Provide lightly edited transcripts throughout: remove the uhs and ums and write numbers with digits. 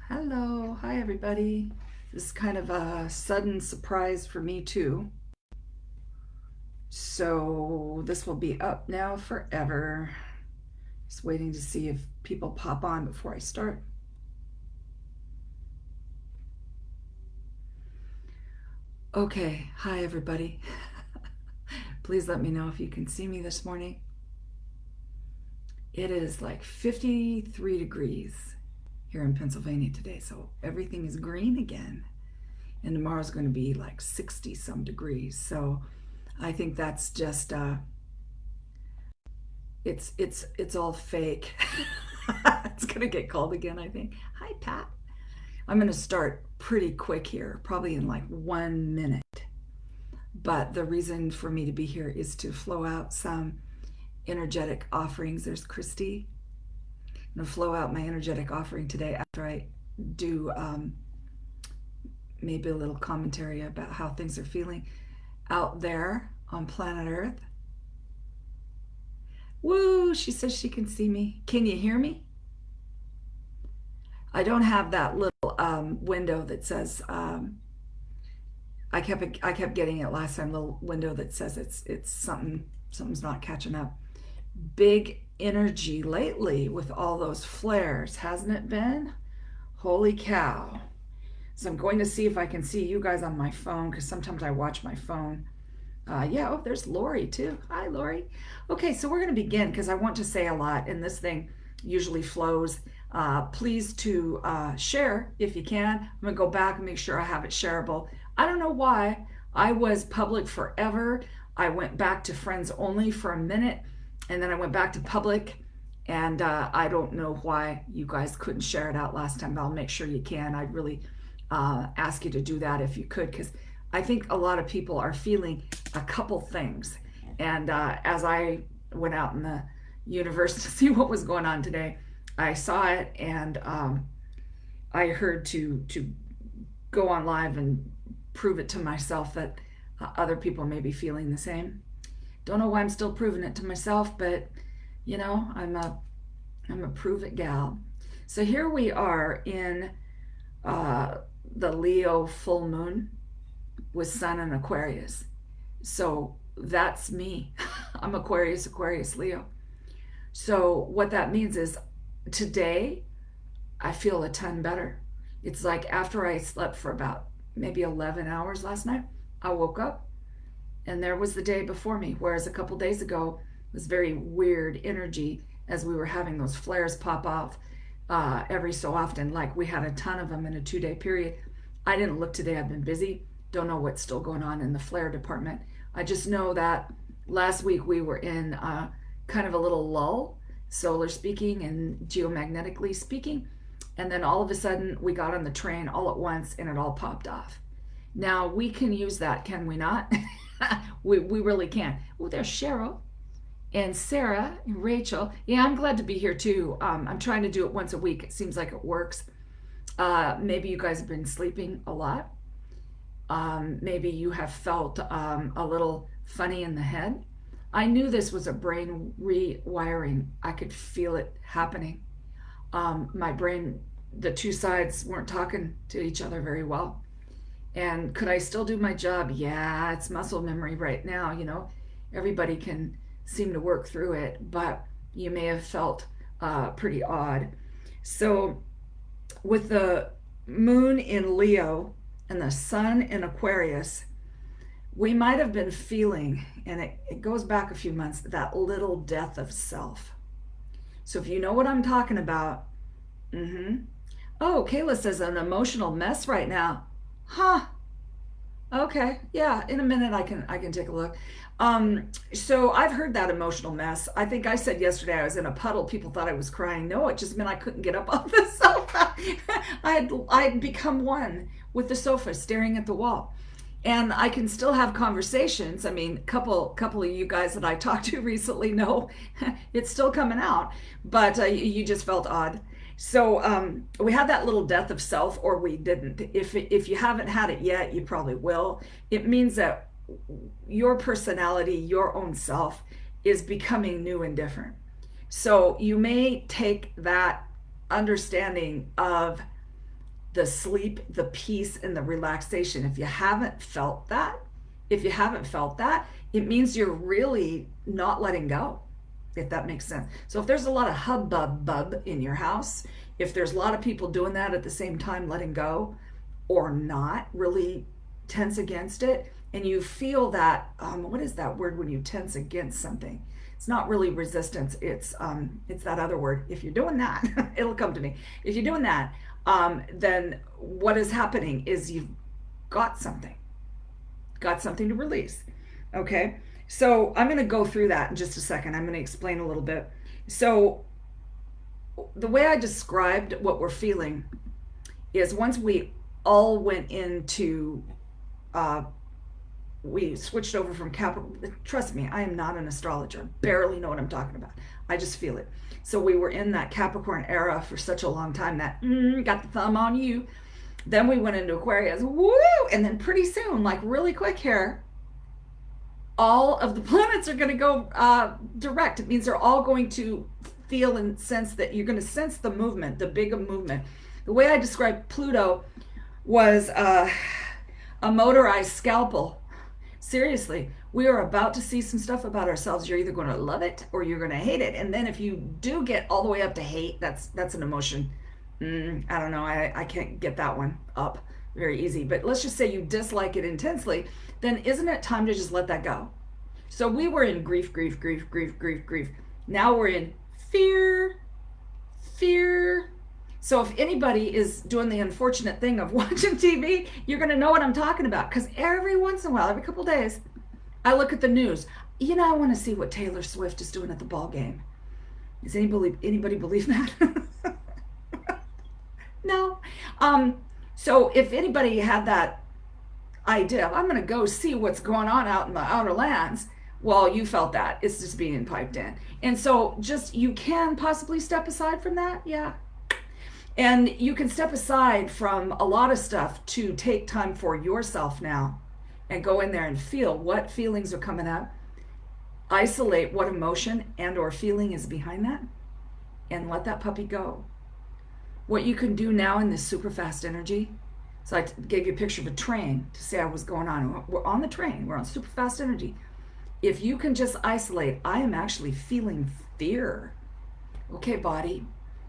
Hello, hi everybody. This is kind of a sudden surprise for me too. So this will be up now forever. Just waiting to see if people pop on before I start. Okay, hi everybody. Please let me know if you can see me this morning. It is like 53 degrees here in Pennsylvania today, so everything is green again. And tomorrow's going to be like 60 some degrees. So I think that's just it's all fake. It's gonna get cold again, I think. Hi, Pat. I'm gonna start pretty quick here, probably in like 1 minute. But the reason for me to be here is to flow out some energetic offerings. There's Christy. I'm gonna flow out my energetic offering today after I do maybe a little commentary about how things are feeling out there on planet Earth. Woo! She says she can see me. Can you hear me? I don't have that little window that says I kept getting it last time. The window that says it's something's not catching up. Big energy lately with all those flares, hasn't it been? Holy cow! So I'm going to see if I can see you guys on my phone because sometimes I watch my phone. Yeah, oh, there's Lori too. Hi, Lori. Okay, so we're going to begin because I want to say a lot, and this thing usually flows. Please to share if you can. I'm going to go back and make sure I have it shareable. I don't know why. I was public forever. I went back to friends only for a minute, and then I went back to public. And I don't know why you guys couldn't share it out last time, but I'll make sure you can. I'd really ask you to do that if you could, because I think a lot of people are feeling a couple things. And as I went out in the universe to see what was going on today, I saw it, and I heard to go on live and prove it to myself that other people may be feeling the same. Don't know why I'm still proving it to myself, but you know, I'm a prove it gal. So here we are in the Leo full moon with Sun and Aquarius. So that's me. I'm Aquarius, Leo. So what that means is today I feel a ton better. It's like after I slept for about maybe 11 hours last night, I woke up and there was the day before me. Whereas a couple days ago, it was very weird energy as we were having those flares pop off every so often. Like we had a ton of them in a 2 day period. I didn't look today. I've been busy. Don't know what's still going on in the flare department. I just know that last week we were in kind of a little lull, solar speaking and geomagnetically speaking. And then all of a sudden we got on the train all at once and it all popped off. Now we can use that, can we not? we really can. Oh, there's Cheryl and Sarah and Rachel. Yeah, I'm glad to be here too. I'm trying to do it once a week. It seems like it works. Maybe you guys have been sleeping a lot. Maybe you have felt a little funny in the head. I knew this was a brain rewiring. I could feel it happening. My brain, the two sides weren't talking to each other very well. And could I still do my job? Yeah, it's muscle memory right now. You know, everybody can seem to work through it, but you may have felt pretty odd. So, with the moon in Leo and the sun in Aquarius, we might have been feeling, and it goes back a few months, that little death of self. So, if you know what I'm talking about, mm-hmm. Oh, Kayla says an emotional mess right now. Huh. Okay. Yeah. In a minute, I can take a look. So I've heard that emotional mess. I think I said yesterday I was in a puddle. People thought I was crying. No, it just meant I couldn't get up off the sofa. I'd become one with the sofa, staring at the wall. And I can still have conversations. I mean, couple of you guys that I talked to recently know it's still coming out, but you just felt odd. So we had that little death of self, or we didn't. If you haven't had it yet, you probably will. It means that your personality, your own self, is becoming new and different. So you may take that understanding of the sleep, the peace, and the relaxation. If you haven't felt that, it means you're really not letting go, if that makes sense. So if there's a lot of hubbub in your house, if there's a lot of people doing that at the same time, letting go, or not really tense against it, and you feel that, what is that word when you tense against something? It's not really resistance. It's that other word. If you're doing that, it'll come to me. If you're doing that, then what is happening is you've got something to release. Okay, so I'm going to go through that in just a second. I'm going to explain a little bit. So the way I described what we're feeling is once we all went into we switched over from Capricorn. Trust me, I am not an astrologer. I barely know what I'm talking about. I just feel it. So we were in that Capricorn era for such a long time that got the thumb on you. Then we went into Aquarius, woo! And then pretty soon, like really quick here, all of the planets are going to go direct. It means they're all going to feel and sense that you're going to sense the movement, the big movement. The way I described Pluto was a motorized scalpel. Seriously, we are about to see some stuff about ourselves. You're either going to love it or you're going to hate it. And then if you do get all the way up to hate, that's an emotion. I don't know. I can't get that one up very easy. But let's just say you dislike it intensely. Then isn't it time to just let that go? So we were in grief. Now we're in fear. So if anybody is doing the unfortunate thing of watching TV, you're going to know what I'm talking about. Because every once in a while, every couple of days, I look at the news. I want to see what Taylor Swift is doing at the ball game. Does anybody believe that? No. So if anybody had that idea, I'm going to go see what's going on out in the outer lands, well, you felt that. It's just being piped in. And so you can possibly step aside from that. Yeah. And you can step aside from a lot of stuff to take time for yourself now and go in there and feel what feelings are coming up. Isolate what emotion and or feeling is behind that and let that puppy go. What you can do now in this super fast energy, so I gave you a picture of a train to say I was going on. We're on the train. We're on super fast energy. If you can just isolate, I am actually feeling fear. Okay, body.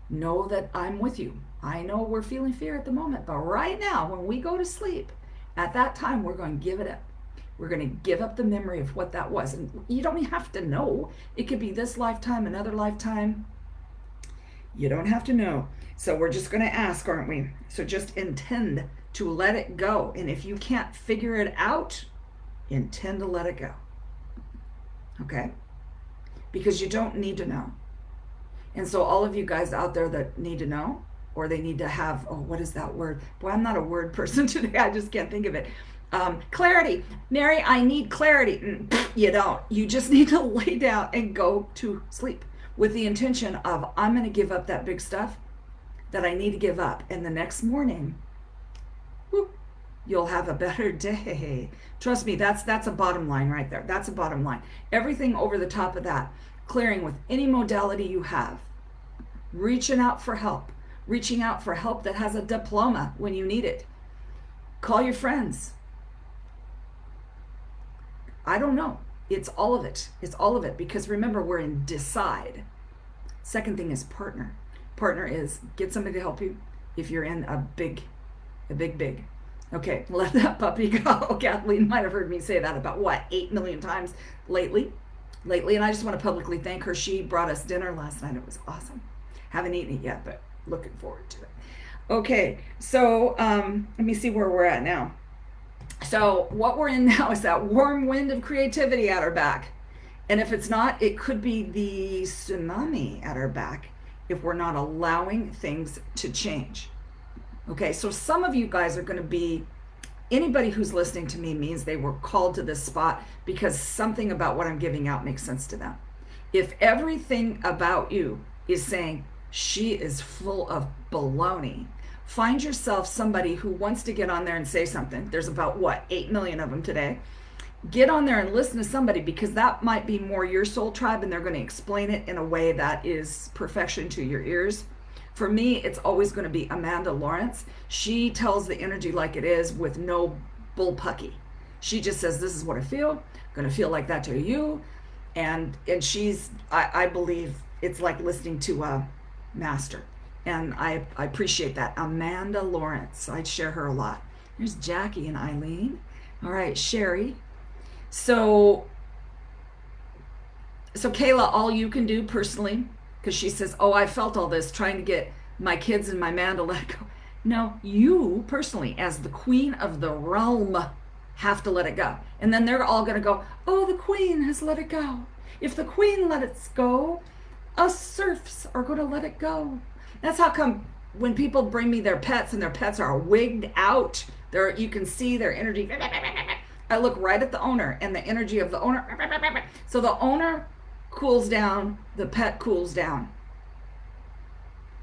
Know that I'm with you. I know we're feeling fear at the moment, but right now, when we go to sleep, at that time, we're going to give it up. We're going to give up the memory of what that was. And you don't even have to know. It could be this lifetime, another lifetime. You don't have to know. So we're just going to ask, aren't we? So just intend to let it go. And if you can't figure it out, intend to let it go. Okay? Because you don't need to know. And so all of you guys out there that need to know, or they need to have, what is that word? Boy, I'm not a word person today. I just can't think of it. Clarity. Mary, I need clarity. You don't. You just need to lay down and go to sleep with the intention of, I'm going to give up that big stuff that I need to give up. And the next morning, whoop, you'll have a better day. Trust me, that's a bottom line right there. That's a bottom line. Everything over the top of that, clearing with any modality you have, reaching out for help that has a diploma when you need it. Call your friends. I don't know. It's all of it. It's all of it. Because remember, we're in decide. Second thing is partner. Partner is get somebody to help you if you're in a big. Okay, let that puppy go. Kathleen might have heard me say that about 8 million times lately. And I just want to publicly thank her. She brought us dinner last night. It was awesome. Haven't eaten it yet, but looking forward to it. Okay, so let me see where we're at now. So what we're in now is that warm wind of creativity at our back. And if it's not, it could be the tsunami at our back if we're not allowing things to change. Okay, so some of you guys are going to be, anybody who's listening to me means they were called to this spot because something about what I'm giving out makes sense to them. If everything about you is saying, she is full of baloney, find yourself somebody who wants to get on there and say something. There's about 8 million of them today. Get on there and listen to somebody, because that might be more your soul tribe and they're going to explain it in a way that is perfection to your ears. For me, it's always going to be Amanda Lawrence. She tells the energy like it is with no bullpucky. She just says, this is what I feel. I'm going to feel like that to you. And she's, I believe it's like listening to a master. And I appreciate that. Amanda Lawrence. I share her a lot. There's Jackie and Eileen. All right, Sherry. So Kayla, all you can do personally, because she says, oh, I felt all this trying to get my kids and my man to let go. No, you personally, as the queen of the realm, have to let it go. And then they're all going to go, oh, the queen has let it go. If the queen let it go, us serfs are going to let it go. That's how come when people bring me their pets and their pets are wigged out, you can see their energy. I look right at the owner and the energy of the owner. So the owner cools down, the pet cools down.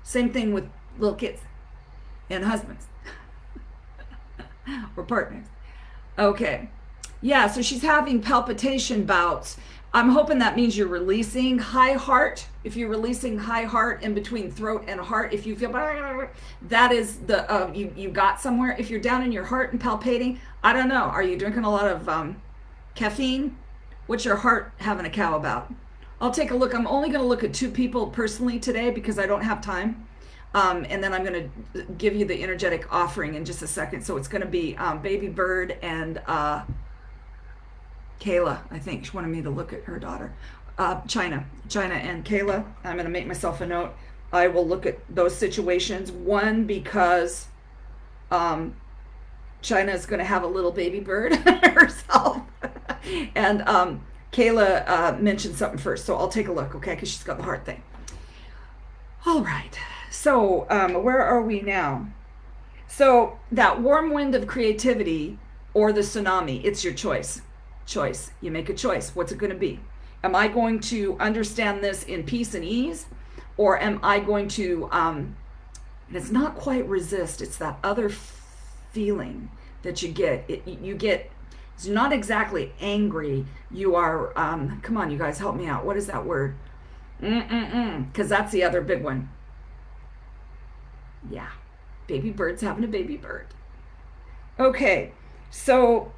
Same thing with little kids and husbands or partners. Okay. Yeah, so she's having palpitation bouts. I'm hoping that means you're releasing high heart. If you're releasing high heart in between throat and heart, if you feel that is the you got somewhere. If you're down in your heart and palpating, I don't know. Are you drinking a lot of caffeine? What's your heart having a cow about? I'll take a look. I'm only going to look at 2 people personally today because I don't have time. And then I'm going to give you the energetic offering in just a second. So it's going to be Baby Bird and Kayla. I think she wanted me to look at her daughter. China and Kayla. I'm going to make myself a note. I will look at those situations. One, because China is going to have a little baby bird herself. And Kayla mentioned something first. So I'll take a look, okay? Because she's got the heart thing. All right. So where are we now? So that warm wind of creativity or the tsunami, it's your choice. You make a choice. What's it going to be? Am I going to understand this in peace and ease? Or am I going to, and it's not quite resist, it's that other feeling that you get. It's not exactly angry. You are, come on, you guys, help me out. What is that word? Because that's the other big one. Yeah, baby bird's having a baby bird. Okay, so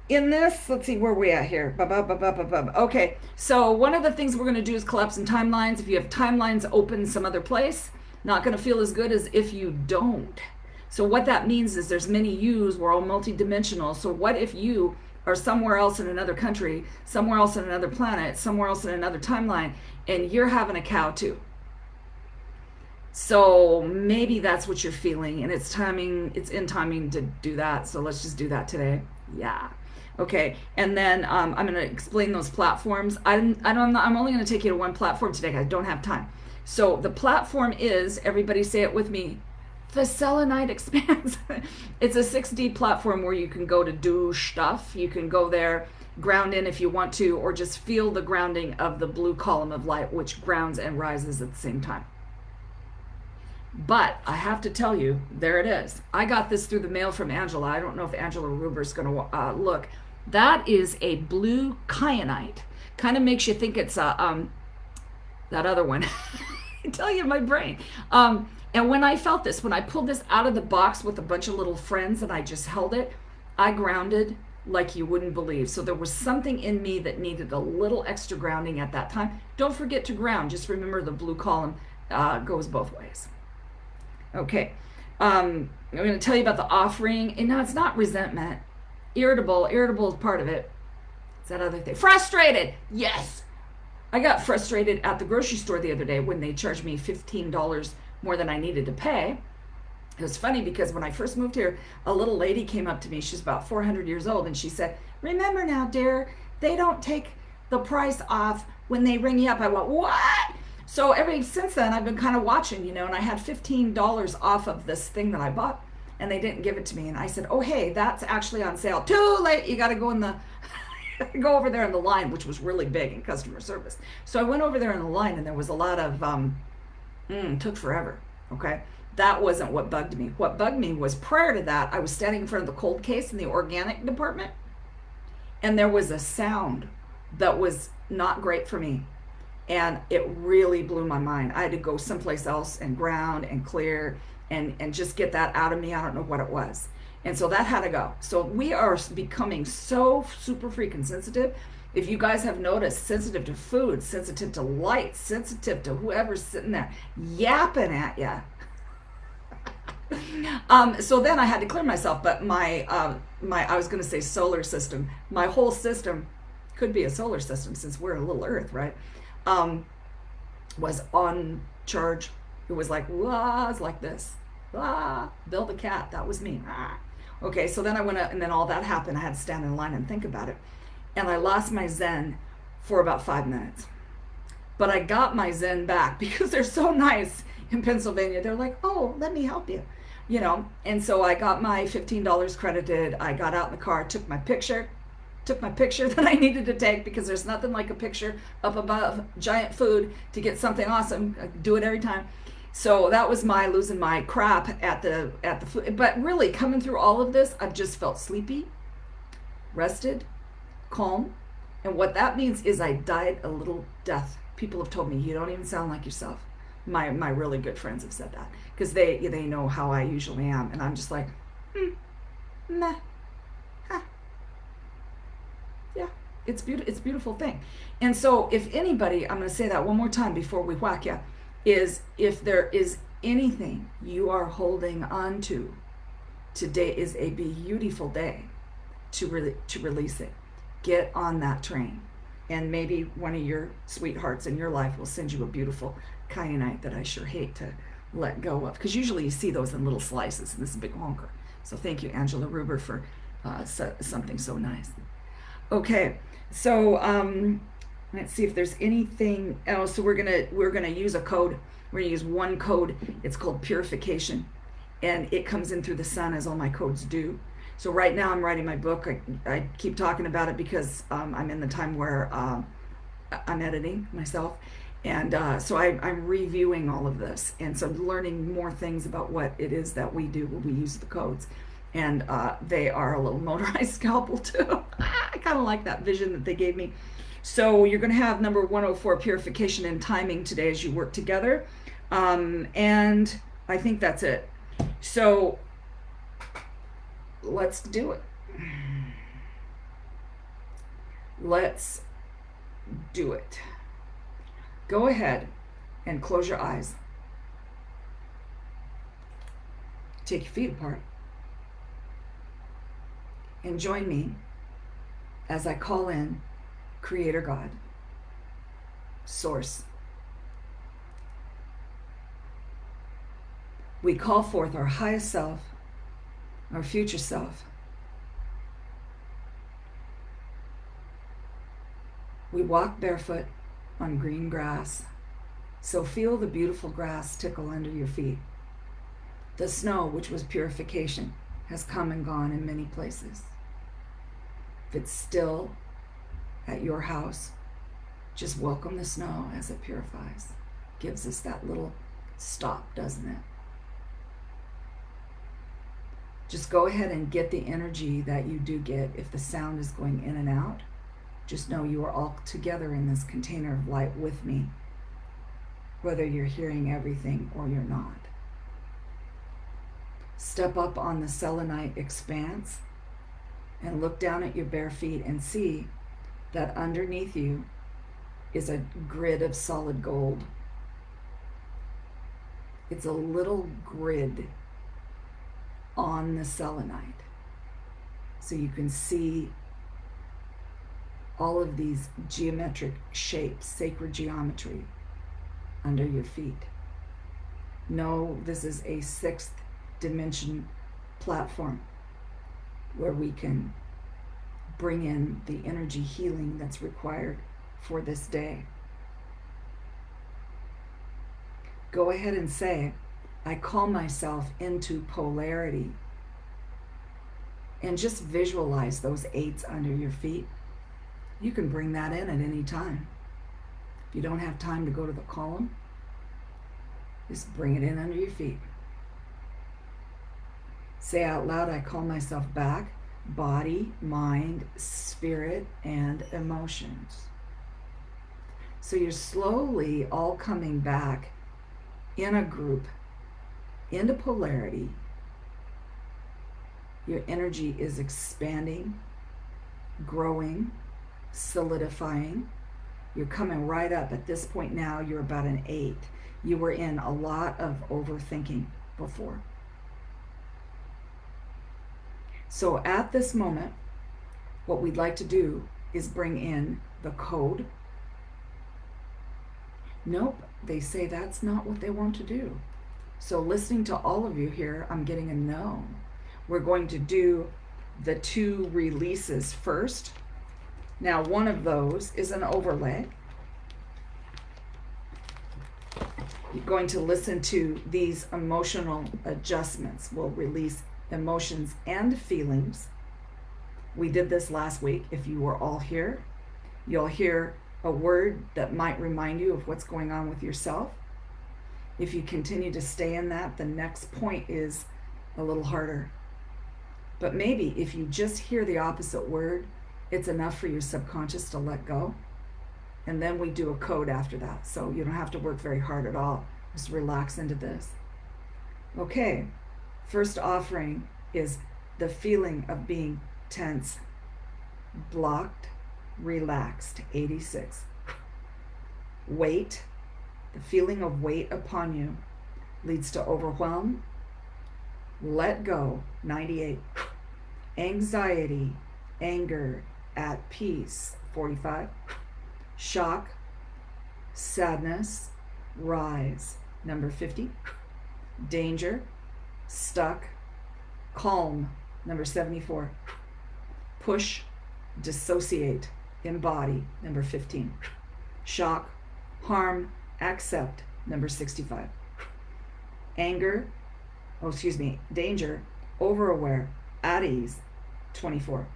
in this, let's see where we at here. Okay, so one of the things we're going to do is collapse some timelines. If you have timelines open some other place, not going to feel as good as if you don't. So what that means is there's many yous. We're all multidimensional. So what if you are somewhere else in another country, somewhere else in another planet, somewhere else in another timeline, and you're having a cow too? So maybe that's what you're feeling, and it's in timing to do that. So let's just do that today. Yeah. Okay. And then I'm going to explain those platforms. I'm only going to take you to one platform today. I don't have time. So the platform is, everybody say it with me, the selenite expanse. It's a 6D platform where you can go to do stuff. You can go there, ground in if you want to, or just feel the grounding of the blue column of light, which grounds and rises at the same time. But I have to tell you, there it is. I got this through the mail from Angela. I don't know if Angela Ruber's going to look. That is a blue kyanite. Kind of makes you think it's that other one. I tell you, my brain. And when I felt this, when I pulled this out of the box with a bunch of little friends and I just held it, I grounded like you wouldn't believe. So there was something in me that needed a little extra grounding at that time. Don't forget to ground. Just remember the blue column goes both ways. Okay, I'm going to tell you about the offering. And now it's not resentment. Irritable is part of it. It's that other thing. Frustrated. Yes. I got frustrated at the grocery store the other day when they charged me $15 more than I needed to pay. It was funny because when I first moved here, a little lady came up to me. She's about 400 years old. And she said, remember now, dear, they don't take the price off when they ring you up. I went, what? So ever since then, I've been kind of watching, and I had $15 off of this thing that I bought, and they didn't give it to me. And I said, oh, hey, that's actually on sale. Too late. You got to go go over there in the line, which was really big in customer service. So I went over there in the line, and there was a lot of, took forever. Okay. That wasn't what bugged me. What bugged me was prior to that, I was standing in front of the cold case in the organic department, and there was a sound that was not great for me. And it really blew my mind. I had to go someplace else and ground and clear and just get that out of me. I don't know what it was. And so that had to go. So we are becoming so super freaking sensitive. If you guys have noticed, sensitive to food, sensitive to light, sensitive to whoever's sitting there yapping at you. So then I had to clear myself, but I was going to say solar system. My whole system could be a solar system since we're a little Earth, right? Was on charge. It was like, wah, it's like this. Ah, Bill the cat, that was me. Ah. Okay, so then I went up, and then all that happened. I had to stand in line and think about it. And I lost my Zen for about 5 minutes. But I got my Zen back because they're so nice in Pennsylvania. They're like, oh, let me help you. You know, and so I got my $15 credited. I got out in the car, took my picture that I needed to take, because there's nothing like a picture up above giant food to get something awesome. I do it every time. So that was my losing my crap at the food. But really, coming through all of this, I've just felt sleepy, rested, calm. And what that means is I died a little death. People have told me, you don't even sound like yourself. My really good friends have said that, because they know how I usually am, and I'm just like, nah, huh. Yeah, it's beautiful. It's a beautiful thing. And so, if anybody, I'm going to say that one more time before we whack you, is if there is anything you are holding on to, today is a beautiful day to release it. Get on that train, and maybe one of your sweethearts in your life will send you a beautiful kyanite that I sure hate to let go of, because usually you see those in little slices, and this is a big honker. So thank you, Angela Ruber, for something so nice. Okay, so let's see if there's anything else. So we're gonna use a code. We're gonna use one code. It's called Purification, and it comes in through the sun, as all my codes do. So right now I'm writing my book. I keep talking about it because I'm in the time where I'm editing myself. And so I'm reviewing all of this. And so learning more things about what it is that we do when we use the codes. And they are a little motorized scalpel too. I kind of like that vision that they gave me. So you're going to have number 104, Purification and Timing, today as you work together. And I think that's it. So let's do it. Let's do it. Go ahead and close your eyes. Take your feet apart. And join me as I call in Creator God, Source. We call forth our highest self, our future self. We walk barefoot on green grass, so feel the beautiful grass tickle under your feet. The snow, which was purification, has come and gone in many places. If it's still at your house, just welcome the snow as it purifies. Gives us that little stop, doesn't it? Just go ahead and get the energy that you do get. If the sound is going in and out, just know you are all together in this container of light with me, whether you're hearing everything or you're not. Step up on the selenite expanse and look down at your bare feet and see that underneath you is a grid of solid gold. It's a little grid on the selenite, so you can see all of these geometric shapes, sacred geometry under your feet. Know this is a 6th dimension platform where we can bring in the energy healing that's required for this day. Go ahead and say, I call myself into polarity. And just visualize those 8s under your feet. You can bring that in at any time. If you don't have time to go to the column, just bring it in under your feet. Say out loud, I call myself back, body, mind, spirit, and emotions. So you're slowly all coming back in a group, into polarity. Your energy is expanding, growing, solidifying. You're coming right up. At this point now, you're about an 8. You were in a lot of overthinking before. So at this moment, what we'd like to do is bring in the code. Nope, they say that's not what they want to do. So listening to all of you here, I'm getting a no. We're going to do the 2 releases first. Now, one of those is an overlay. You're going to listen to these emotional adjustments. We'll release emotions and feelings. We did this last week. If you were all here, you'll hear a word that might remind you of what's going on with yourself. If you continue to stay in that, the next point is a little harder. But maybe if you just hear the opposite word, it's enough for your subconscious to let go. And then we do a code after that. So you don't have to work very hard at all. Just relax into this. Okay, first offering is the feeling of being tense, blocked, relaxed, 86. Weight, the feeling of weight upon you leads to overwhelm. Let go, 98. Anxiety, anger, at peace, 45. Shock, sadness, rise, number 50. Danger, stuck, calm, number 74. Push, dissociate, embody, number 15. Shock, harm, accept, number 65. Danger, overaware, at ease, 24.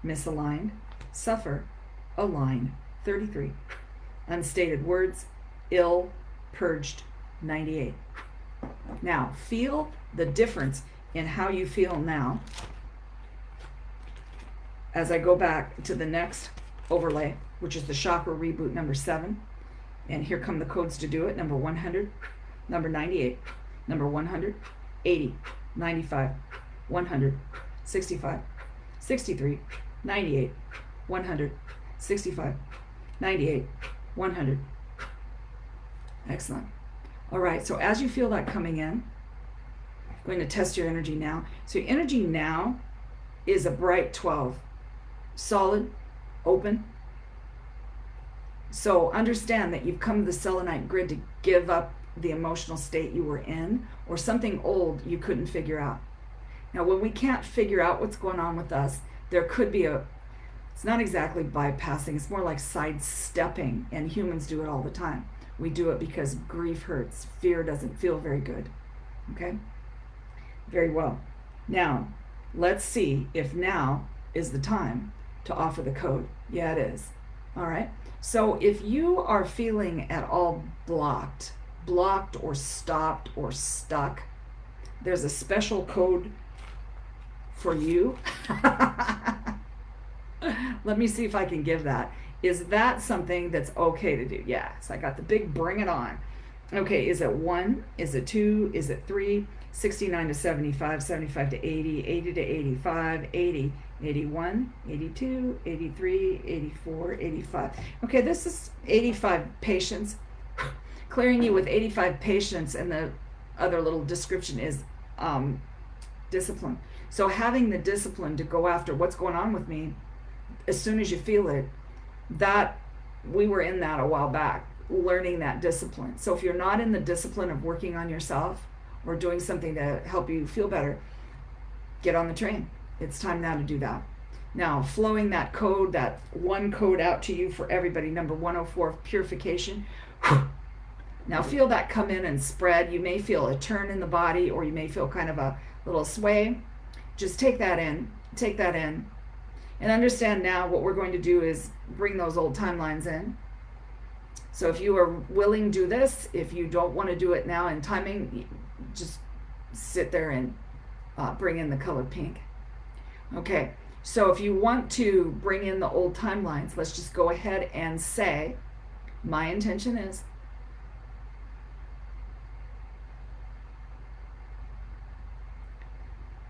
Misaligned, suffer, align, 33. Unstated words, ill, purged, 98. Now, feel the difference in how you feel now as I go back to the next overlay, which is the chakra reboot, number 7. And here come the codes to do it. Number 100, number 98, number 100, 80, 95, 100, 65, 63, 98, 100, 65, 98, 100. Excellent. All right, so as you feel that coming in, I'm going to test your energy now. So your energy now is a bright 12, solid, open. So understand that you've come to the selenite grid to give up the emotional state you were in, or something old you couldn't figure out. Now, when we can't figure out what's going on with us, there could be it's not exactly bypassing, it's more like sidestepping, and humans do it all the time. We do it because grief hurts, fear doesn't feel very good. Okay? Very well. Now, let's see if now is the time to offer the code. Yeah, it is. All right? So if you are feeling at all blocked or stopped or stuck, there's a special code for you. Let me see if I can give that. Is that something that's okay to do? Yes, I got the big bring it on. Okay, is it 1? Is it 2? Is it 3? 69 to 75, 75 to 80, 80 to 85, 80, 81, 82, 83, 84, 85. Okay, this is 85 patience. Clearing you with 85 patience, and the other little description is discipline. So having the discipline to go after what's going on with me as soon as you feel it, that we were in that a while back, learning that discipline. So if you're not in the discipline of working on yourself or doing something to help you feel better, get on the train. It's time now to do that. Now, flowing that code, that one code out to you for everybody, number 104, Purification. Now feel that come in and spread. You may feel a turn in the body, or you may feel kind of a little sway. Just take that in, and understand now what we're going to do is bring those old timelines in. So if you are willing, do this. If you don't want to do it now in timing, just sit there and bring in the color pink. Okay, so if you want to bring in the old timelines, let's just go ahead and say My intention is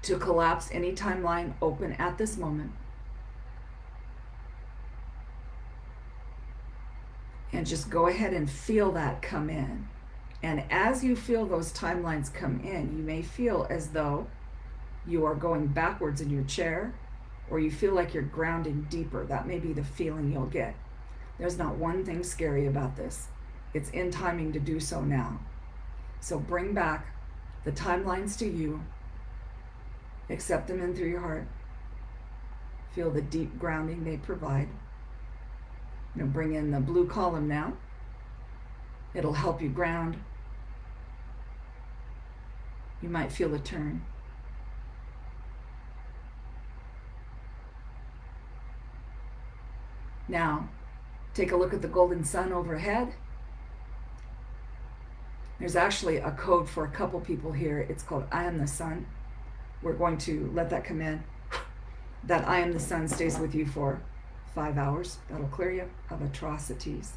to collapse any timeline open at this moment and just go ahead and feel that come in. And as you feel those timelines come in, you may feel as though you are going backwards in your chair, or you feel like you're grounding deeper. That may be the feeling you'll get. There's not one thing scary about this. It's in timing to do so now. So bring back the timelines to you. Accept them in through your heart. Feel the deep grounding they provide. You know, bring in the blue column now. It'll help you ground. You might feel a turn. Now, take a look at the golden sun overhead. There's actually a code for a couple people here. It's called I am the sun. We're going to let that come in. That I am the sun stays with you for 5 hours. That'll clear you of atrocities.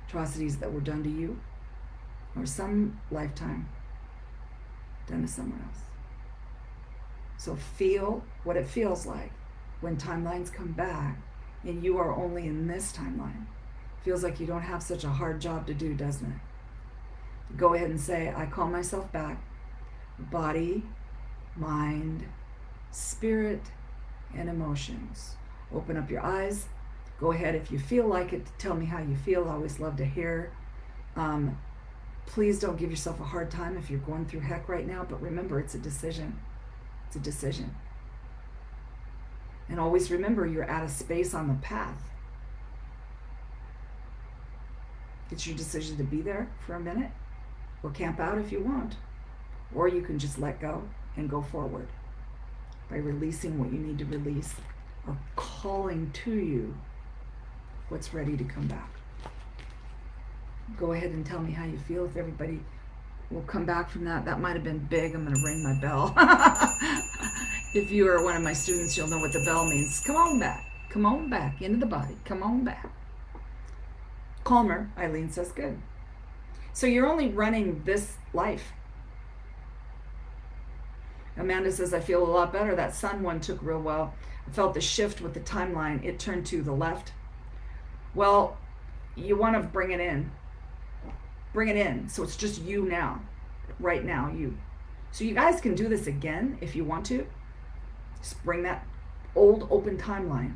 Atrocities that were done to you, or some lifetime done to someone else. So feel what it feels like when timelines come back and you are only in this timeline. Feels like you don't have such a hard job to do, doesn't it? Go ahead and say, I call myself back. Body, mind, spirit, and emotions. Open up your eyes. Go ahead, if you feel like it, tell me how you feel. I always love to hear. Please don't give yourself a hard time if you're going through heck right now, but remember, it's a decision. It's a decision. And always remember, you're at a space on the path. It's your decision to be there for a minute, or camp out if you want. Or you can just let go and go forward by releasing what you need to release, or calling to you what's ready to come back. Go ahead and tell me how you feel. If everybody will come back from that. That might have been big. I'm going to ring my bell. If you are one of my students, you'll know what the bell means. Come on back. Come on back into the body. Come on back. Calmer, Eileen says, good. So you're only running this life. Amanda says, I feel a lot better. That sun one took real well. I felt the shift with the timeline. It turned to the left. Well, you want to bring it in. Bring it in. So it's just you now. Right now, you. So you guys can do this again if you want to. Just bring that old open timeline.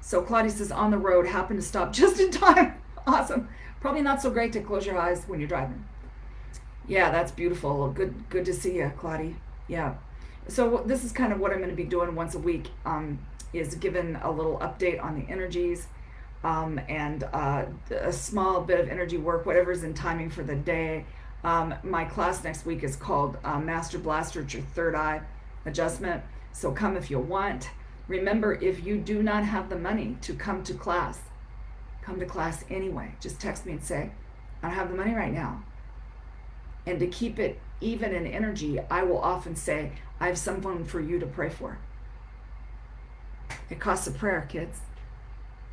So Claudia says, on the road, happened to stop just in time. Awesome. Probably not so great to close your eyes when you're driving. Yeah, that's beautiful. Good to see you, Claudia. Yeah. So this is kind of what I'm going to be doing once a week, is giving a little update on the energies, and a small bit of energy work, whatever's in timing for the day. My class next week is called Master Blaster. It's your third eye adjustment. So come if you want. Remember, if you do not have the money to come to class anyway. Just text me and say, I don't have the money right now. And to keep it even in energy, I will often say, I have someone for you to pray for. It costs a prayer, kids.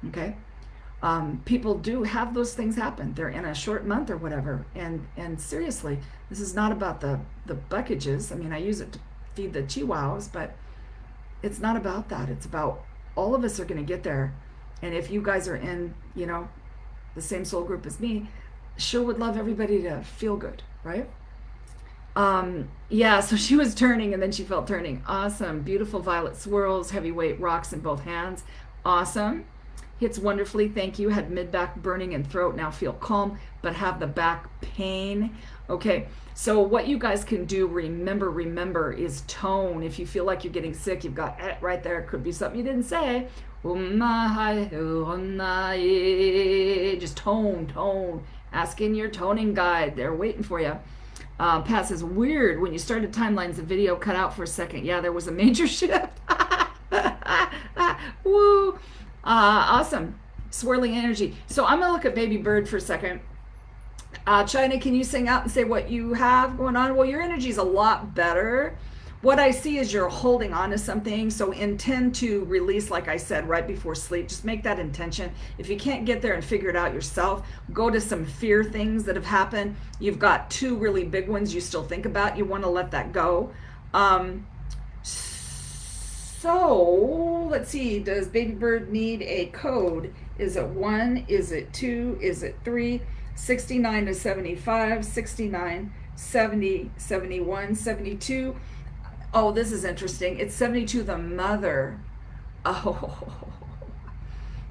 Okay? People do have those things happen. They're in a short month or whatever. And seriously, this is not about the buckages. I mean, I use it to feed the chihuahuas, but it's not about that. It's about all of us are going to get there. And if you guys are in, the same soul group as me, sure would love everybody to feel good, right? Yeah, so she was turning and then she felt turning. Awesome. Beautiful violet swirls, heavyweight rocks in both hands. Awesome. Hits wonderfully. Thank you. Had mid-back burning and throat. Now feel calm, but have the back pain. Okay. So what you guys can do, remember, is tone. If you feel like you're getting sick, you've got it right there. It could be something you didn't say. Just tone. Ask in your toning guide. They're waiting for you. Pat says, weird. When you started timelines, the video cut out for a second. Yeah, there was a major shift. Woo. Awesome. Swirling energy. So I'm going to look at Baby Bird for a second. China, can you sing out and say what you have going on? Well, your energy is a lot better. what I see is you're holding on to something. So intend to release, like I said, right before sleep. Just make that intention. If you can't get there and figure it out yourself, go to some fear things that have happened. You've got 2 really big ones you still think about. You want to let that go. So let's see, does Baby Bird need a code? Is it 1? Is it 2? Is it 3? 69 to 75, 69, 70, 71, 72. Oh, this is interesting. It's 72 the mother. Oh,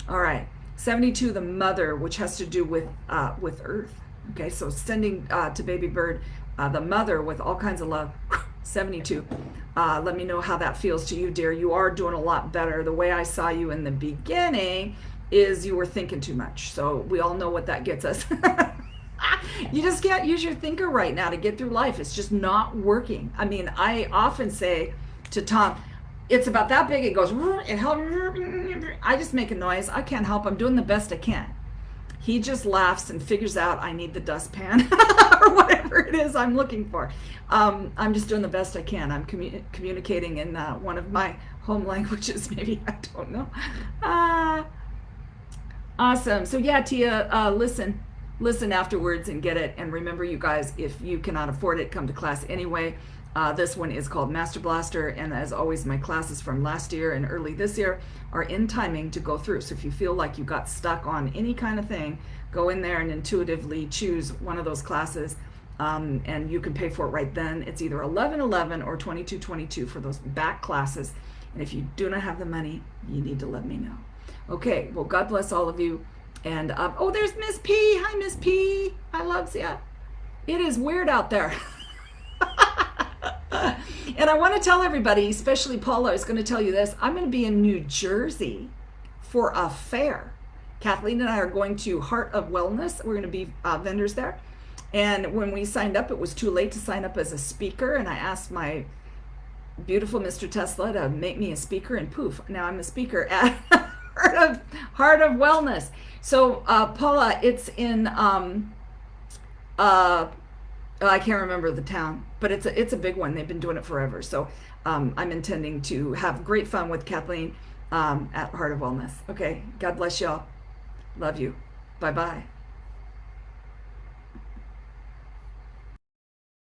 all right. 72 the mother, which has to do with Earth. Okay, so sending to Baby Bird the mother with all kinds of love. 72. Let me know how that feels to you, dear. You are doing a lot better. The way I saw you in the beginning is you were thinking too much. So we all know what that gets us. You just can't use your thinker right now to get through life. It's just not working. I mean, I often say to Tom, it's about that big. It goes, it helps. I just make a noise. I can't help. I'm doing the best I can. He just laughs and figures out I need the dustpan or whatever it is I'm looking for. I'm just doing the best I can. I'm communicating in one of my home languages, maybe. I don't know. Awesome. So yeah, Tia, listen afterwards and get it. And remember, you guys, if you cannot afford it, come to class anyway. This one is called Master Blaster, and as always, my classes from last year and early this year are in timing to go through. So if you feel like you got stuck on any kind of thing, go in there and intuitively choose one of those classes, and you can pay for it right then. It's either 11:11 or 22:22 for those back classes. And if you do not have the money, you need to let me know. Okay, well, God bless all of you. And oh, there's Miss P. Hi, Miss P. I love you. It is weird out there. And I want to tell everybody, especially Paula, is going to tell you this. I'm going to be in New Jersey for a fair. Kathleen and I are going to Heart of Wellness. We're going to be vendors there. And when we signed up, it was too late to sign up as a speaker. And I asked my beautiful Mr. Tesla to make me a speaker, and poof, now I'm a speaker at Heart of Wellness. So Paula, it's in I can't remember the town, but it's a big one. They've been doing it forever. So I'm intending to have great fun with Kathleen at Heart of Wellness. Okay, God bless y'all. Love you. Bye-bye.